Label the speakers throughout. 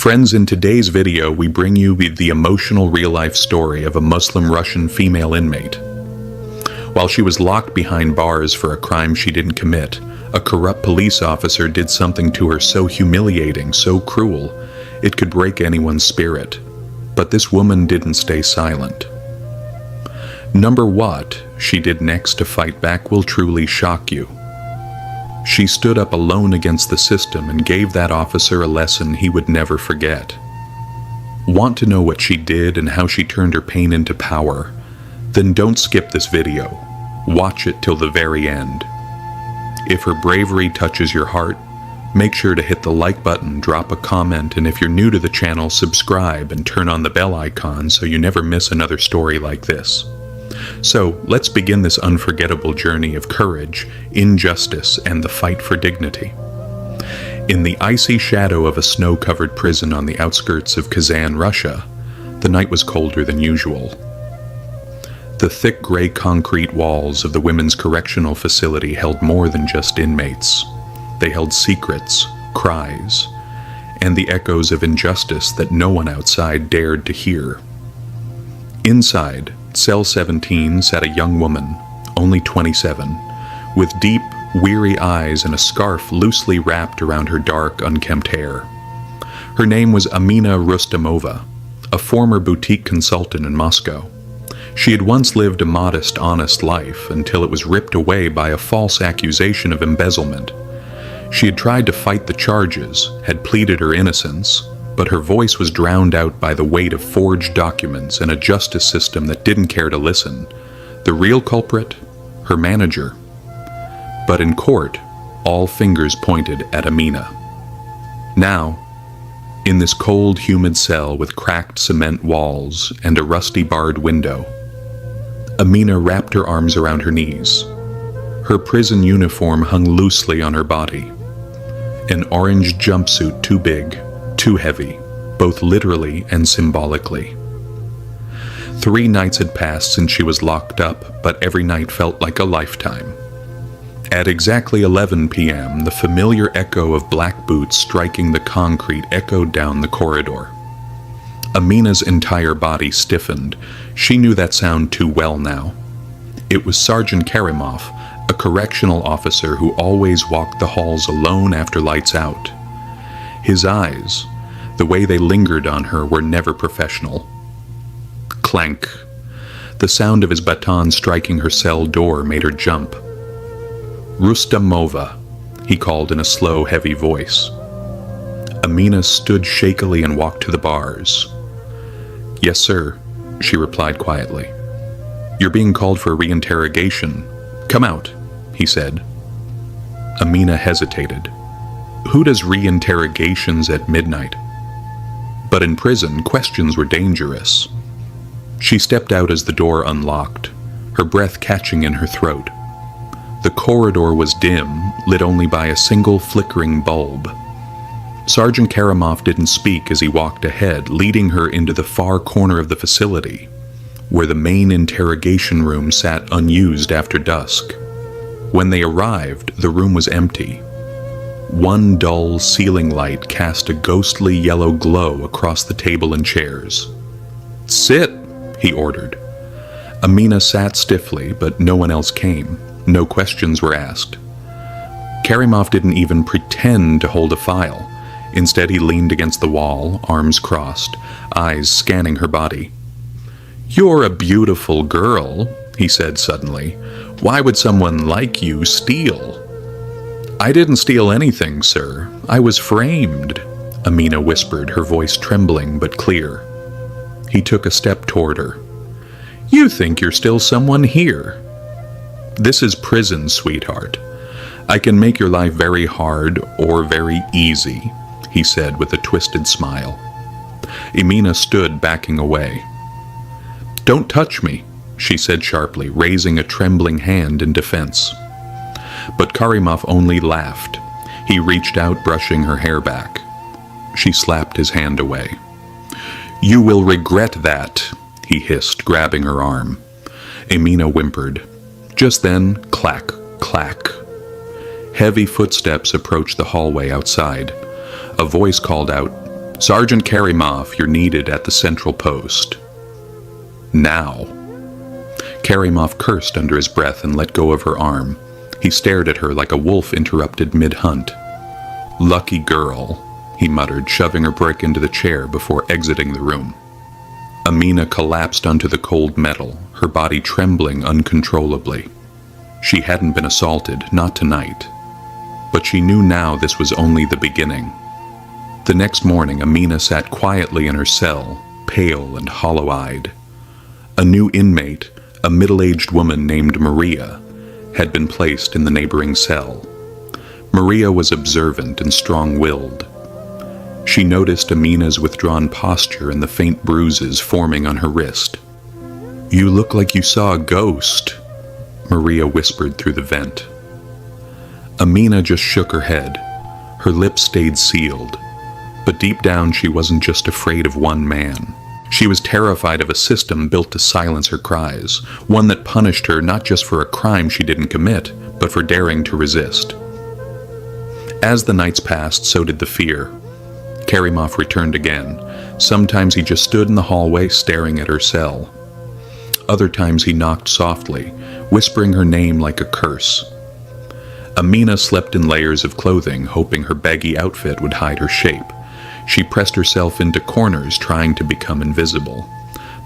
Speaker 1: Friends, in today's video, we bring you the emotional real-life story of a Muslim Russian female inmate. While she was locked behind bars for a crime she didn't commit, a corrupt police officer did something to her so humiliating, so cruel, it could break anyone's spirit. But this woman didn't stay silent. What she did next to fight back will truly shock you. She stood up alone against the system and gave that officer a lesson he would never forget. Want to know what she did and how she turned her pain into power? Then don't skip this video. Watch it till the very end. If her bravery touches your heart, make sure to hit the like button, drop a comment, and if you're new to the channel, subscribe and turn on the bell icon so you never miss another story like this. So, let's begin this unforgettable journey of courage, injustice, and the fight for dignity. In the icy shadow of a snow-covered prison on the outskirts of Kazan, Russia, the night was colder than usual. The thick gray concrete walls of the women's correctional facility held more than just inmates. They held secrets, cries, and the echoes of injustice that no one outside dared to hear. Inside, Cell 17 sat a young woman, only 27, with deep, weary eyes and a scarf loosely wrapped around her dark, unkempt hair. Her name was Amina Rustamova, a former boutique consultant in Moscow. She had once lived a modest, honest life until it was ripped away by a false accusation of embezzlement. She had tried to fight the charges, had pleaded her innocence, but her voice was drowned out by the weight of forged documents and a justice system that didn't care to listen. The real culprit? Her manager. But in court, all fingers pointed at Amina. Now, in this cold, humid cell with cracked cement walls and a rusty barred window, Amina wrapped her arms around her knees. Her prison uniform hung loosely on her body. An orange jumpsuit too big, too heavy, both literally and symbolically. 3 nights had passed since she was locked up, but every night felt like a lifetime. At exactly 11 p.m., the familiar echo of black boots striking the concrete echoed down the corridor. Amina's entire body stiffened. She knew that sound too well now. It was Sergeant Karimov, a correctional officer who always walked the halls alone after lights out. His eyes, the way they lingered on her, were never professional. Clank. The sound of his baton striking her cell door made her jump. Rustamova, he called in a slow, heavy voice. Amina stood shakily and walked to the bars. "Yes, sir," she replied quietly. "You're being called for reinterrogation. Come out," he said. Amina hesitated. Who does reinterrogations at midnight? But in prison, questions were dangerous. She stepped out as the door unlocked, her breath catching in her throat. The corridor was dim, lit only by a single flickering bulb. Sergeant Karimov didn't speak as he walked ahead, leading her into the far corner of the facility, where the main interrogation room sat unused after dusk. When they arrived, the room was empty. One dull ceiling light cast a ghostly yellow glow across the table and chairs. "Sit," he ordered. Amina sat stiffly, but no one else came. No questions were asked. Karimov didn't even pretend to hold a file. Instead, he leaned against the wall, arms crossed, eyes scanning her body. "You're a beautiful girl," he said suddenly. "Why would someone like you steal?" "I didn't steal anything, sir. I was framed," Amina whispered, her voice trembling but clear. He took a step toward her. "You think you're still someone here. This is prison, sweetheart. I can make your life very hard or very easy," he said with a twisted smile. Amina stood, backing away. "Don't touch me," she said sharply, raising a trembling hand in defense. But Karimov only laughed. He reached out, brushing her hair back. She slapped his hand away. "You will regret that," he hissed, grabbing her arm. Amina whimpered. Just then, clack, clack. Heavy footsteps approached the hallway outside. A voice called out, "Sergeant Karimov, you're needed at the central post. Now." Karimov cursed under his breath and let go of her arm. He stared at her like a wolf interrupted mid-hunt. "Lucky girl," he muttered, shoving her back into the chair before exiting the room. Amina collapsed onto the cold metal, her body trembling uncontrollably. She hadn't been assaulted, not tonight. But she knew now this was only the beginning. The next morning, Amina sat quietly in her cell, pale and hollow-eyed. A new inmate, a middle-aged woman named Maria, had been placed in the neighboring cell. Maria was observant and strong-willed. She noticed Amina's withdrawn posture and the faint bruises forming on her wrist. "You look like you saw a ghost," Maria whispered through the vent. Amina just shook her head. Her lips stayed sealed. But deep down she wasn't just afraid of one man. She was terrified of a system built to silence her cries, one that punished her not just for a crime she didn't commit, but for daring to resist. As the nights passed, so did the fear. Karimov returned again. Sometimes he just stood in the hallway staring at her cell. Other times he knocked softly, whispering her name like a curse. Amina slept in layers of clothing, hoping her baggy outfit would hide her shape. She pressed herself into corners, trying to become invisible.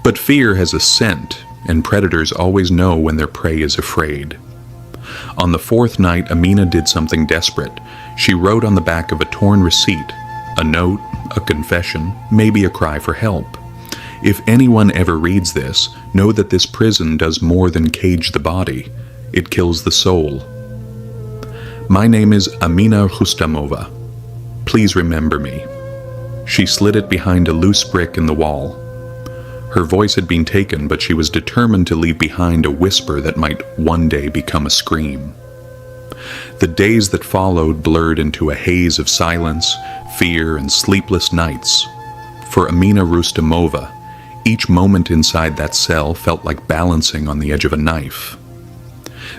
Speaker 1: But fear has a scent, and predators always know when their prey is afraid. On the fourth night, Amina did something desperate. She wrote on the back of a torn receipt, a note, a confession, maybe a cry for help. If anyone ever reads this, know that this prison does more than cage the body. It kills the soul. "My name is Amina Rustamova. Please remember me." She slid it behind a loose brick in the wall. Her voice had been taken, but she was determined to leave behind a whisper that might one day become a scream. The days that followed blurred into a haze of silence, fear, and sleepless nights. For Amina Rustamova, each moment inside that cell felt like balancing on the edge of a knife.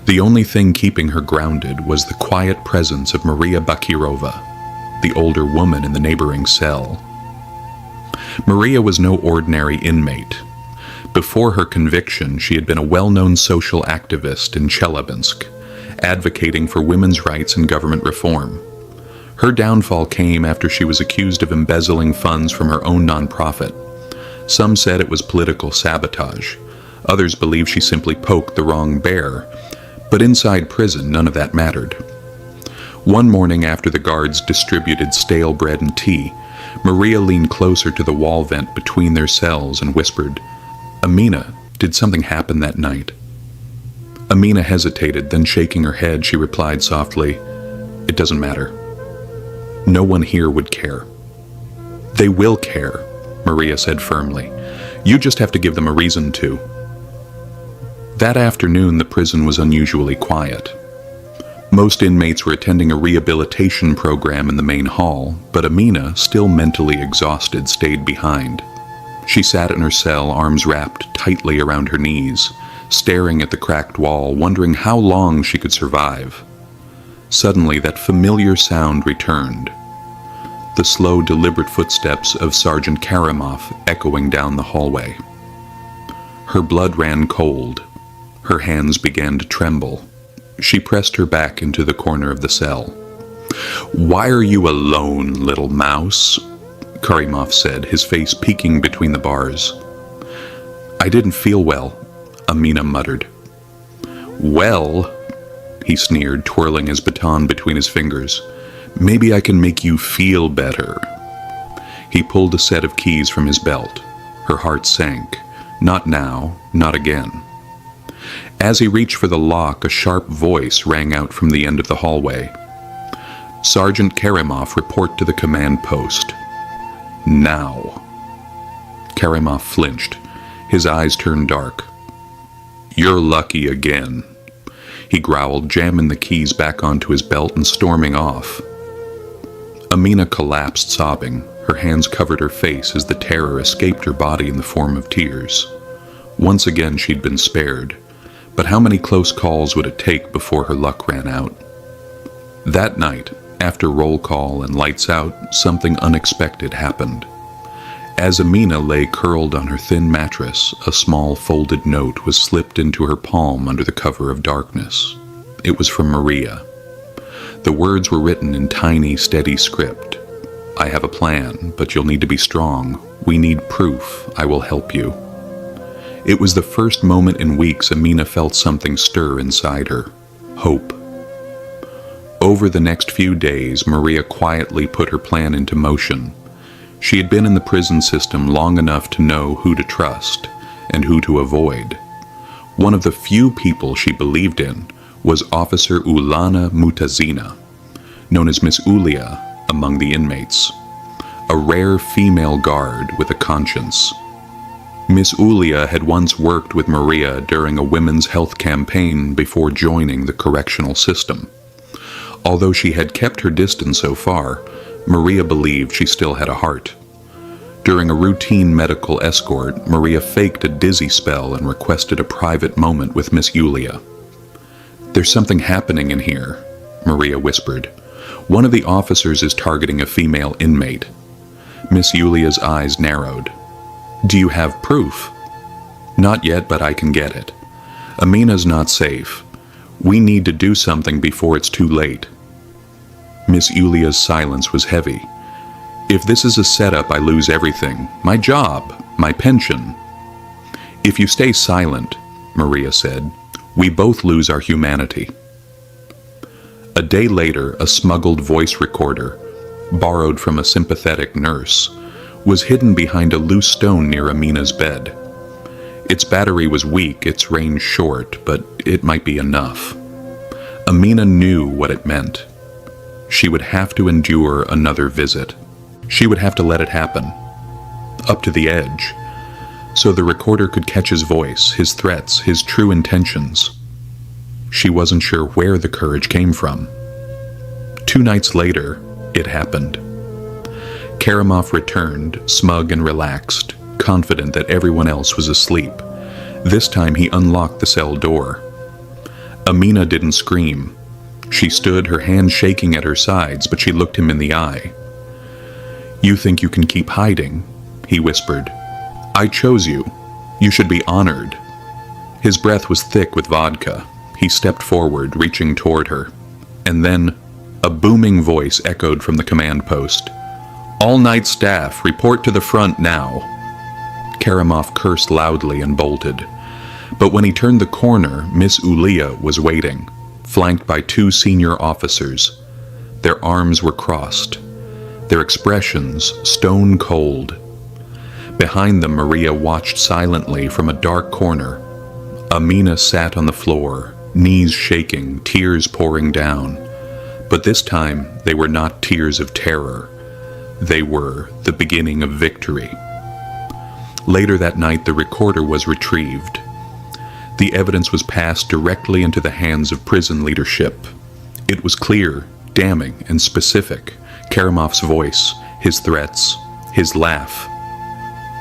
Speaker 1: The only thing keeping her grounded was the quiet presence of Maria Bakirova, the older woman in the neighboring cell. Maria was no ordinary inmate. Before her conviction, she had been a well-known social activist in Chelyabinsk, advocating for women's rights and government reform. Her downfall came after she was accused of embezzling funds from her own nonprofit. Some said it was political sabotage. Others believed she simply poked the wrong bear. But inside prison, none of that mattered. One morning after the guards distributed stale bread and tea, Maria leaned closer to the wall vent between their cells and whispered, "Amina, did something happen that night?" Amina hesitated, then shaking her head, she replied softly, "It doesn't matter. No one here would care." "They will care," Maria said firmly. "You just have to give them a reason to." That afternoon, the prison was unusually quiet. Most inmates were attending a rehabilitation program in the main hall, but Amina, still mentally exhausted, stayed behind. She sat in her cell, arms wrapped tightly around her knees, staring at the cracked wall, wondering how long she could survive. Suddenly, that familiar sound returned. The slow, deliberate footsteps of Sergeant Karimov echoing down the hallway. Her blood ran cold. Her hands began to tremble. She pressed her back into the corner of the cell. "Why are you alone, little mouse?" Karimov said, his face peeking between the bars. "I didn't feel well," Amina muttered. "Well," he sneered, twirling his baton between his fingers, "maybe I can make you feel better." He pulled a set of keys from his belt. Her heart sank. Not now, not again. As he reached for the lock, a sharp voice rang out from the end of the hallway. "Sergeant Karimov, report to the command post. Now." Karimov flinched. His eyes turned dark. "You're lucky again," he growled, jamming the keys back onto his belt and storming off. Amina collapsed, sobbing. Her hands covered her face as the terror escaped her body in the form of tears. Once again she'd been spared. But how many close calls would it take before her luck ran out? That night, After roll call and lights out, something unexpected happened. As Amina lay curled on her thin mattress, a small folded note was slipped into her palm under the cover of darkness. It was from Maria. The words were written in tiny, steady script. "I have a plan, but you'll need to be strong. We need proof. I will help you." It was the first moment in weeks Amina felt something stir inside her. Hope. Over the next few days, Maria quietly put her plan into motion. She had been in the prison system long enough to know who to trust and who to avoid. One of the few people she believed in was Officer Ulana Mutazina, known as Miss Ulia among the inmates, a rare female guard with a conscience. Miss Ulia had once worked with Maria during a women's health campaign before joining the correctional system. Although she had kept her distance so far, Maria believed she still had a heart. During a routine medical escort, Maria faked a dizzy spell and requested a private moment with Miss Ulia. "There's something happening in here," Maria whispered. "One of the officers is targeting a female inmate." Miss Ulia's eyes narrowed. "Do you have proof?" "Not yet, but I can get it. Amina's not safe. We need to do something before it's too late." Miss Ulia's silence was heavy. "If this is a setup, I lose everything. My job, my pension." "If you stay silent," Maria said, "we both lose our humanity." A day later, a smuggled voice recorder, borrowed from a sympathetic nurse, was hidden behind a loose stone near Amina's bed. Its battery was weak, its range short, but it might be enough. Amina knew what it meant. She would have to endure another visit. She would have to let it happen. Up to the edge. So the recorder could catch his voice, his threats, his true intentions. She wasn't sure where the courage came from. 2 nights later, it happened. Karamov returned, smug and relaxed, confident that everyone else was asleep. This time he unlocked the cell door. Amina didn't scream. She stood, her hands shaking at her sides, but she looked him in the eye. "You think you can keep hiding?" he whispered. "I chose you. You should be honored." His breath was thick with vodka. He stepped forward, reaching toward her. And then, a booming voice echoed from the command post. "All night staff, report to the front now." Karamov cursed loudly and bolted. But when he turned the corner, Miss Ulia was waiting, flanked by 2 senior officers. Their arms were crossed, their expressions stone cold. Behind them, Maria watched silently from a dark corner. Amina sat on the floor, knees shaking, tears pouring down. But this time, they were not tears of terror. They were the beginning of victory. Later that night, the recorder was retrieved. The evidence was passed directly into the hands of prison leadership. It was clear, damning, and specific. Karamov's voice, his threats, his laugh.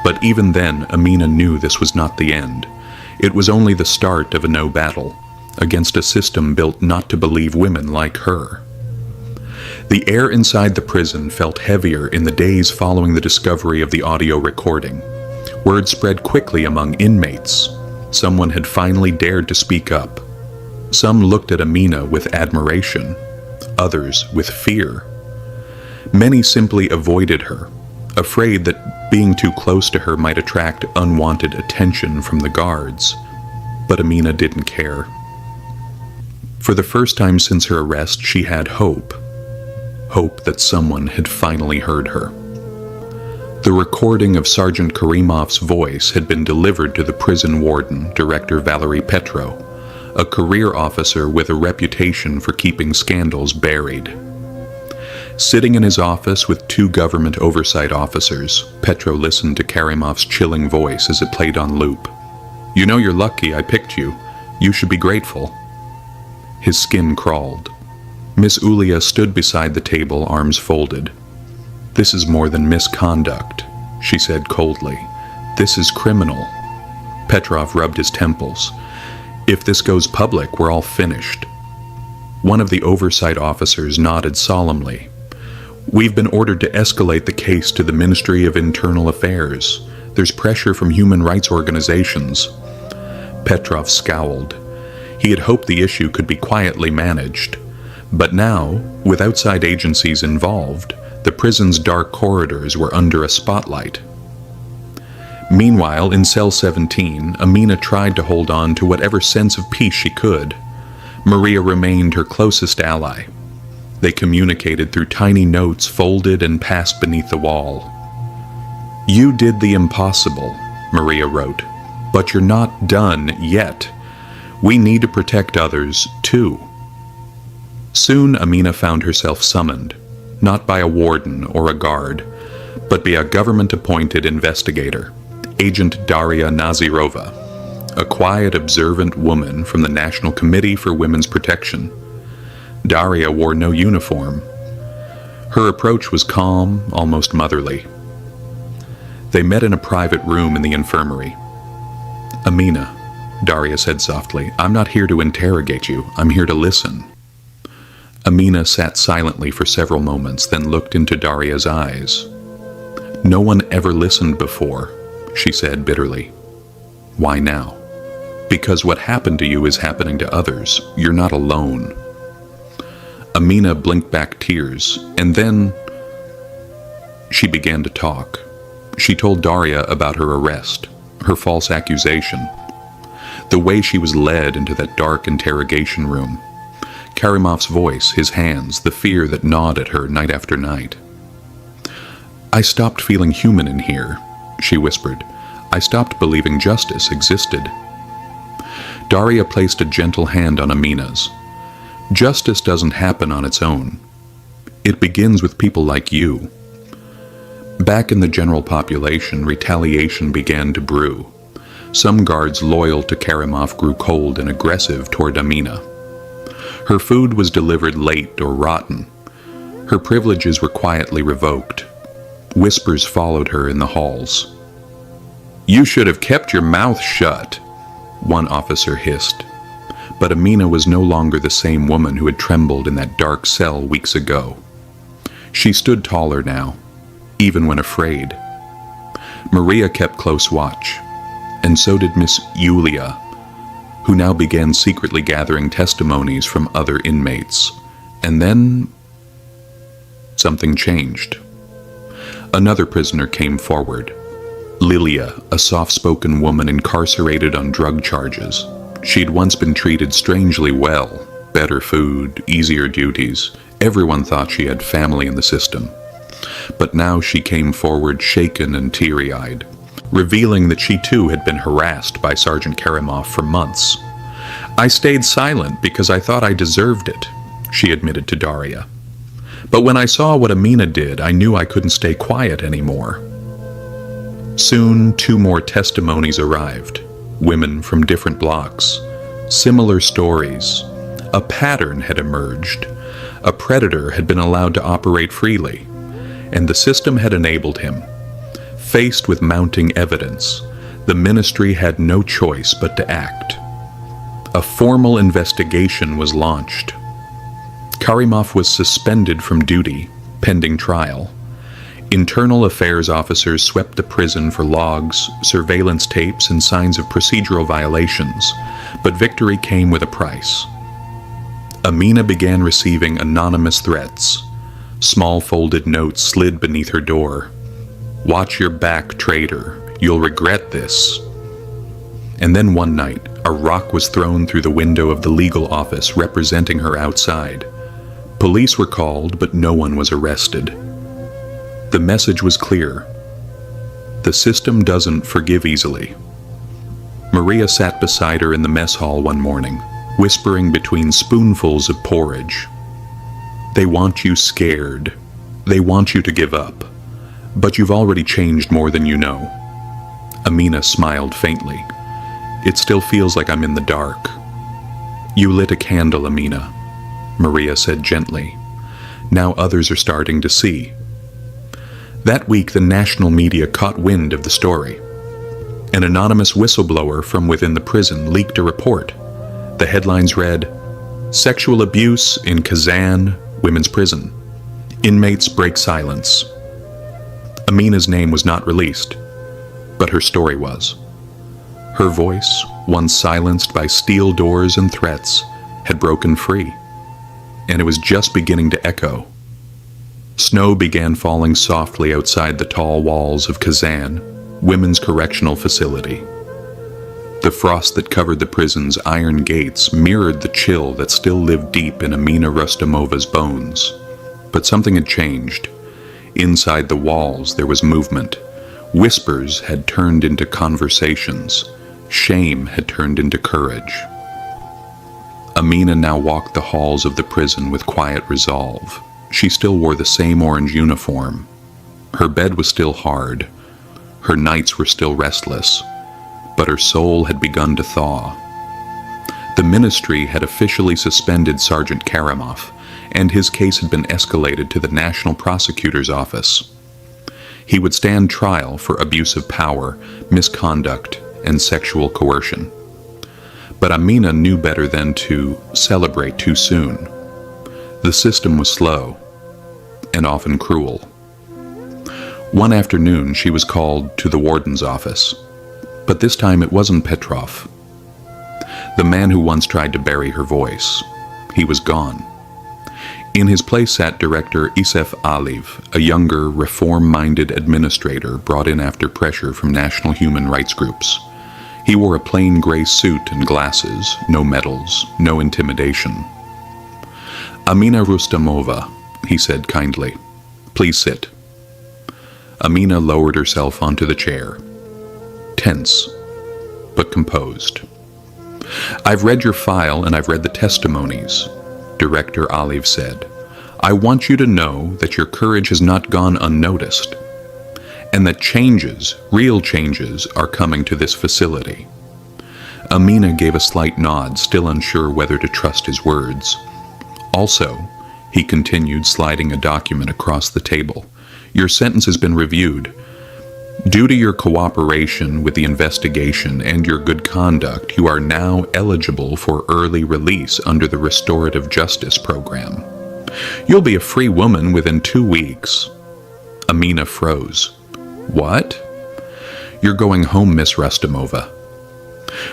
Speaker 1: But even then, Amina knew this was not the end. It was only the start of a no battle, against a system built not to believe women like her. The air inside the prison felt heavier in the days following the discovery of the audio recording. Word spread quickly among inmates. Someone had finally dared to speak up. Some looked at Amina with admiration, others with fear. Many simply avoided her, afraid that being too close to her might attract unwanted attention from the guards. But Amina didn't care. For the first time since her arrest, she had hope. Hope that someone had finally heard her. The recording of Sergeant Karimov's voice had been delivered to the prison warden, Director Valery Petro, a career officer with a reputation for keeping scandals buried. Sitting in his office with 2 government oversight officers, Petro listened to Karimov's chilling voice as it played on loop. "You know you're lucky I picked you. You should be grateful." His skin crawled. Miss Ulia stood beside the table, arms folded. "This is more than misconduct," she said coldly. "This is criminal." Petrov rubbed his temples. "If this goes public, we're all finished." One of the oversight officers nodded solemnly. "We've been ordered to escalate the case to the Ministry of Internal Affairs. There's pressure from human rights organizations." Petrov scowled. He had hoped the issue could be quietly managed. But now, with outside agencies involved, the prison's dark corridors were under a spotlight. Meanwhile, in cell 17, Amina tried to hold on to whatever sense of peace she could. Maria remained her closest ally. They communicated through tiny notes folded and passed beneath the wall. "You did the impossible," Maria wrote, "but you're not done yet. We need to protect others, too." Soon Amina found herself summoned, not by a warden or a guard, but by a government-appointed investigator, Agent Daria Nazirova, a quiet, observant woman from the National Committee for Women's Protection. Daria wore no uniform. Her approach was calm, almost motherly. They met in a private room in the infirmary. "Amina," Daria said softly, "I'm not here to interrogate you. I'm here to listen." Amina sat silently for several moments, then looked into Daria's eyes. "No one ever listened before," she said bitterly. "Why now?" "Because what happened to you is happening to others. You're not alone." Amina blinked back tears, and then she began to talk. She told Daria about her arrest, her false accusation, the way she was led into that dark interrogation room, Karimov's voice, his hands, the fear that gnawed at her night after night. "I stopped feeling human in here," she whispered. "I stopped believing justice existed." Daria placed a gentle hand on Amina's. "Justice doesn't happen on its own. It begins with people like you." Back in the general population, retaliation began to brew. Some guards loyal to Karimov grew cold and aggressive toward Amina. Her food was delivered late or rotten. Her privileges were quietly revoked. Whispers followed her in the halls. "You should have kept your mouth shut," one officer hissed. But Amina was no longer the same woman who had trembled in that dark cell weeks ago. She stood taller now, even when afraid. Maria kept close watch, and so did Miss Yulia, who now began secretly gathering testimonies from other inmates. And then something changed. Another prisoner came forward. Lilia, a soft-spoken woman incarcerated on drug charges. She'd once been treated strangely well. Better food, easier duties. Everyone thought she had family in the system. But now she came forward shaken and teary-eyed, revealing that she too had been harassed by Sergeant Karimov for months. "I stayed silent because I thought I deserved it," she admitted to Daria. "But when I saw what Amina did, I knew I couldn't stay quiet anymore." Soon, 2 more testimonies arrived. Women from different blocks. Similar stories. A pattern had emerged. A predator had been allowed to operate freely, and the system had enabled him. Faced with mounting evidence, the ministry had no choice but to act. A formal investigation was launched. Karimov was suspended from duty, pending trial. Internal affairs officers swept the prison for logs, surveillance tapes, and signs of procedural violations, but victory came with a price. Amina began receiving anonymous threats. Small folded notes slid beneath her door. "Watch your back, traitor. You'll regret this." And then one night, a rock was thrown through the window of the legal office representing her outside. Police were called, but no one was arrested. The message was clear. The system doesn't forgive easily. Maria sat beside her in the mess hall one morning, whispering between spoonfuls of porridge. "They want you scared. They want you to give up. But you've already changed more than you know." Amina smiled faintly. "It still feels like I'm in the dark." "You lit a candle, Amina," Maria said gently. "Now others are starting to see." That week, the national media caught wind of the story. An anonymous whistleblower from within the prison leaked a report. The headlines read, Sexual abuse in Kazan women's prison. Inmates break silence. Amina's name was not released, but her story was. Her voice, once silenced by steel doors and threats, had broken free, and it was just beginning to echo. Snow began falling softly outside the tall walls of Kazan, women's correctional facility. The frost that covered the prison's iron gates mirrored the chill that still lived deep in Amina Rustamova's bones. But something had changed. Inside the walls there was movement. Whispers had turned into conversations. Shame had turned into courage. Amina now walked the halls of the prison with quiet resolve. She still wore the same orange uniform. Her bed was still hard. Her nights were still restless. But her soul had begun to thaw. The ministry had officially suspended Sergeant Karamov, and his case had been escalated to the National Prosecutor's Office. He would stand trial for abuse of power, misconduct, and sexual coercion. But Amina knew better than to celebrate too soon. The system was slow, and often cruel. One afternoon she was called to the warden's office, but this time it wasn't Petrov, the man who once tried to bury her voice. He was gone. In his place sat Director Isef Aliv, a younger, reform-minded administrator brought in after pressure from national human rights groups. He wore a plain gray suit and glasses, no medals, no intimidation. "Amina Rustamova," he said kindly. "Please sit." Amina lowered herself onto the chair. Tense, but composed. "I've read your file and I've read the testimonies," Director Olive said. "I want you to know that your courage has not gone unnoticed, and that changes, real changes, are coming to this facility." Amina gave a slight nod, still unsure whether to trust his words. "Also," he continued, sliding a document across the table, "your sentence has been reviewed. Due to your cooperation with the investigation and your good conduct, you are now eligible for early release under the Restorative Justice Program. You'll be a free woman within 2 weeks." Amina froze. "What?" "You're going home, Miss Rustamova."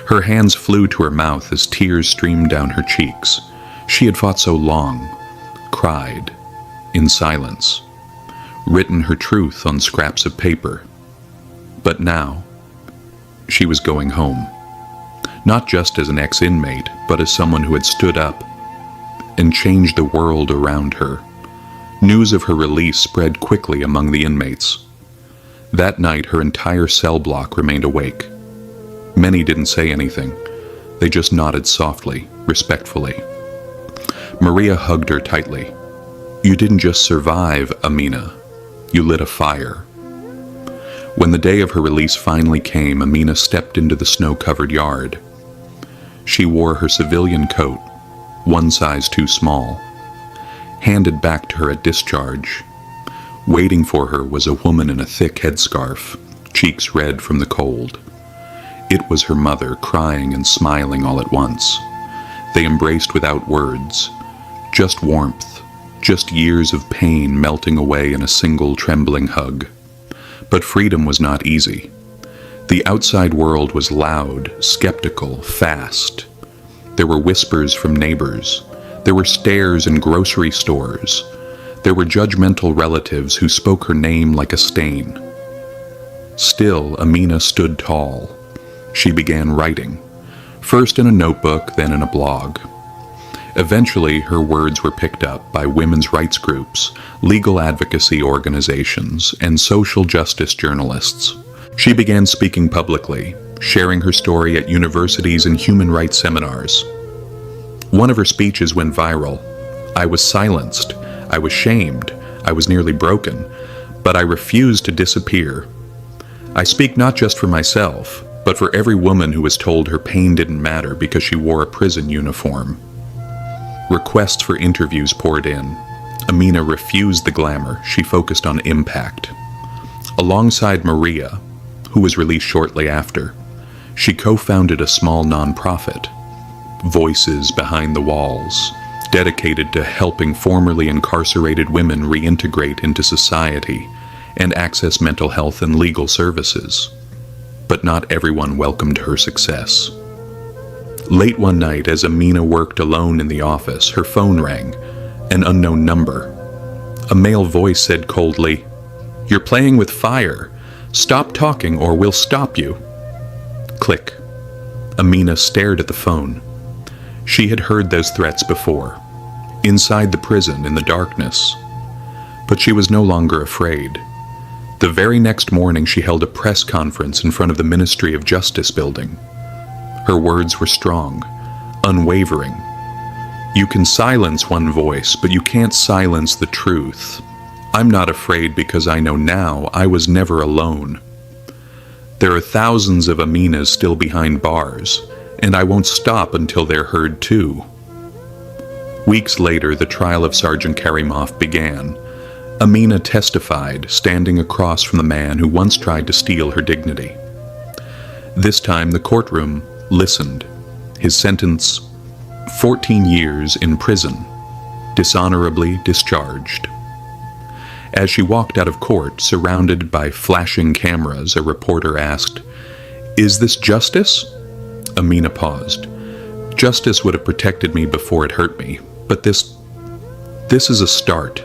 Speaker 1: Her hands flew to her mouth as tears streamed down her cheeks. She had fought so long, cried, in silence, written her truth on scraps of paper. But now, she was going home. Not just as an ex-inmate, but as someone who had stood up and changed the world around her. News of her release spread quickly among the inmates. That night, her entire cell block remained awake. Many didn't say anything. They just nodded softly, respectfully. Maria hugged her tightly. "You didn't just survive, Amina. You lit a fire." When the day of her release finally came, Amina stepped into the snow-covered yard. She wore her civilian coat, one size too small, handed back to her at discharge. Waiting for her was a woman in a thick headscarf, cheeks red from the cold. It was her mother, crying and smiling all at once. They embraced without words, just warmth, just years of pain melting away in a single trembling hug. But freedom was not easy. The outside world was loud, skeptical, fast. There were whispers from neighbors. There were stares in grocery stores. There were judgmental relatives who spoke her name like a stain. Still, Amina stood tall. She began writing, first in a notebook, then in a blog. Eventually, her words were picked up by women's rights groups, legal advocacy organizations, and social justice journalists. She began speaking publicly, sharing her story at universities and human rights seminars. One of her speeches went viral. "I was silenced. I was shamed. I was nearly broken. But I refused to disappear. I speak not just for myself, but for every woman who was told her pain didn't matter because she wore a prison uniform." Requests for interviews poured in. Amina refused the glamour. She focused on impact. Alongside Maria, who was released shortly after, she co-founded a small nonprofit, voices behind the walls, dedicated to helping formerly incarcerated women reintegrate into society and access mental health and legal services. But not everyone welcomed her success. Late one night, as Amina worked alone in the office, her phone rang, an unknown number. A male voice said coldly, "You're playing with fire. Stop talking or we'll stop you." Click. Amina stared at the phone. She had heard those threats before, inside the prison in the darkness. But she was no longer afraid. The very next morning she held a press conference in front of the Ministry of Justice building. Her words were strong, unwavering. "You can silence one voice, but you can't silence the truth. I'm not afraid because I know now I was never alone. There are thousands of Aminas still behind bars, and I won't stop until they're heard too." Weeks later, the trial of Sergeant Karimov began. Amina testified, standing across from the man who once tried to steal her dignity. This time, the courtroom listened. His sentence, 14 years in prison, dishonorably discharged. As she walked out of court, surrounded by flashing cameras, a reporter asked, "Is this justice?" Amina paused. "Justice would have protected me before it hurt me, but this is a start."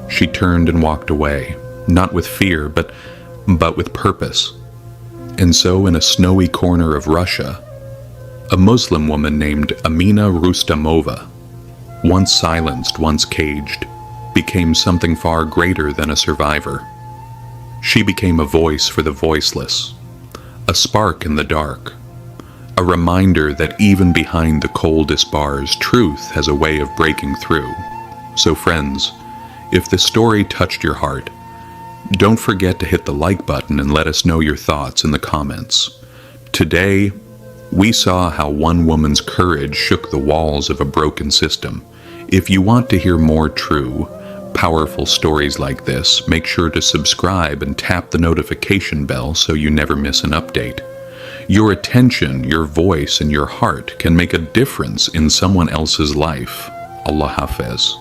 Speaker 1: She turned and walked away, not with fear, but with purpose. And so, in a snowy corner of Russia, a Muslim woman named Amina Rustamova, once silenced, once caged, became something far greater than a survivor. She became a voice for the voiceless, a spark in the dark, a reminder that even behind the coldest bars, truth has a way of breaking through. So friends, if this story touched your heart, don't forget to hit the like button and let us know your thoughts in the comments. Today, we saw how one woman's courage shook the walls of a broken system. If you want to hear more true, powerful stories like this, make sure to subscribe and tap the notification bell so you never miss an update. Your attention, your voice, and your heart can make a difference in someone else's life. Allah Hafez.